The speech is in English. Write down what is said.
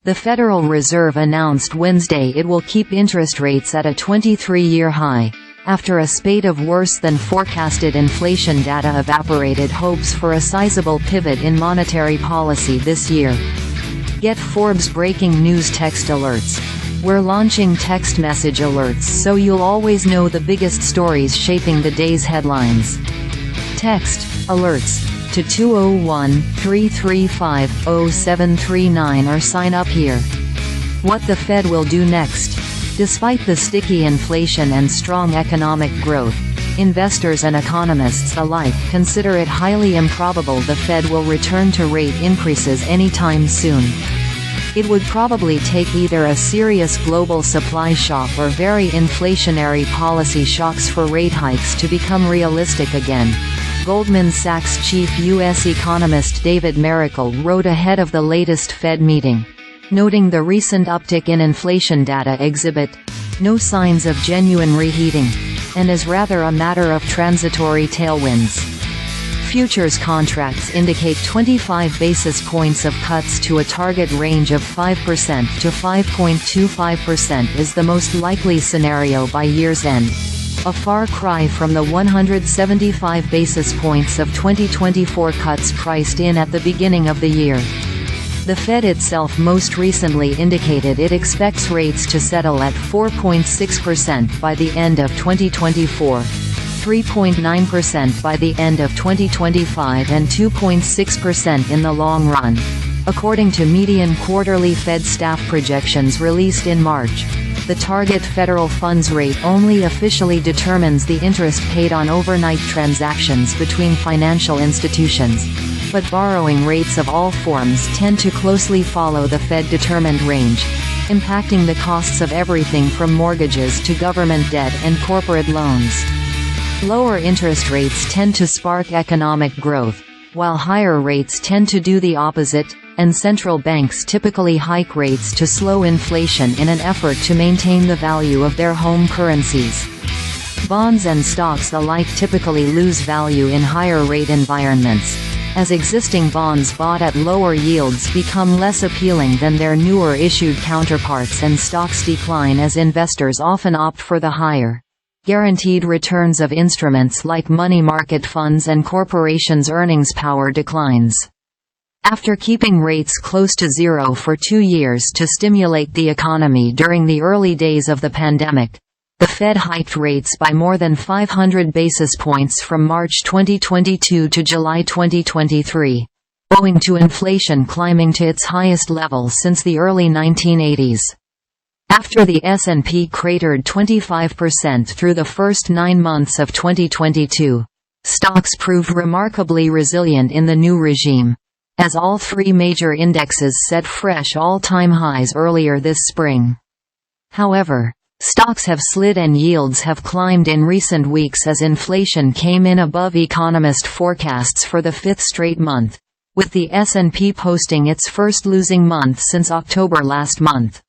The Federal Reserve announced Wednesday it will keep interest rates at a 23-year high, after a spate of worse-than-forecasted inflation data evaporated hopes for a sizable pivot in monetary policy this year. Get Forbes breaking news text alerts. We're launching text message alerts so you'll always know the biggest stories shaping the day's headlines. Text alerts to 201-335-0739 or sign up here. What the Fed will do next. Despite the sticky inflation and strong economic growth, investors and economists alike consider it highly improbable the Fed will return to rate increases anytime soon. It would probably take either a serious global supply shock or very inflationary policy shocks for rate hikes to become realistic again. Goldman Sachs chief U.S. economist David Mericle wrote ahead of the latest Fed meeting, noting the recent uptick in inflation data exhibit no signs of genuine reheating, and is rather a matter of transitory tailwinds. Futures contracts indicate 25 basis points of cuts to a target range of 5% to 5.25% is the most likely scenario by year's end, a far cry from the 175 basis points of 2024 cuts priced in at the beginning of the year. The Fed itself most recently indicated it expects rates to settle at 4.6% by the end of 2024, 3.9% by the end of 2025 and 2.6% in the long run, according to median quarterly Fed staff projections released in March. The target federal funds rate only officially determines the interest paid on overnight transactions between financial institutions, but borrowing rates of all forms tend to closely follow the Fed-determined range, impacting the costs of everything from mortgages to government debt and corporate loans. Lower interest rates tend to spark economic growth, while higher rates tend to do the opposite, and central banks typically hike rates to slow inflation in an effort to maintain the value of their home currencies. Bonds and stocks alike typically lose value in higher rate environments, as existing bonds bought at lower yields become less appealing than their newer issued counterparts, and stocks decline as investors often opt for the higher guaranteed returns of instruments like money market funds, and corporations' earnings power declines. After keeping rates close to zero for 2 years to stimulate the economy during the early days of the pandemic, the Fed hiked rates by more than 500 basis points from March 2022 to July 2023, owing to inflation climbing to its highest level since the early 1980s. After the S&P cratered 25% through the first 9 months of 2022, stocks proved remarkably resilient in the new regime, as all 3 major indexes set fresh all-time highs earlier this spring. However, stocks have slid and yields have climbed in recent weeks as inflation came in above economist forecasts for the 5th straight month, with the S&P posting its first losing month since October last month.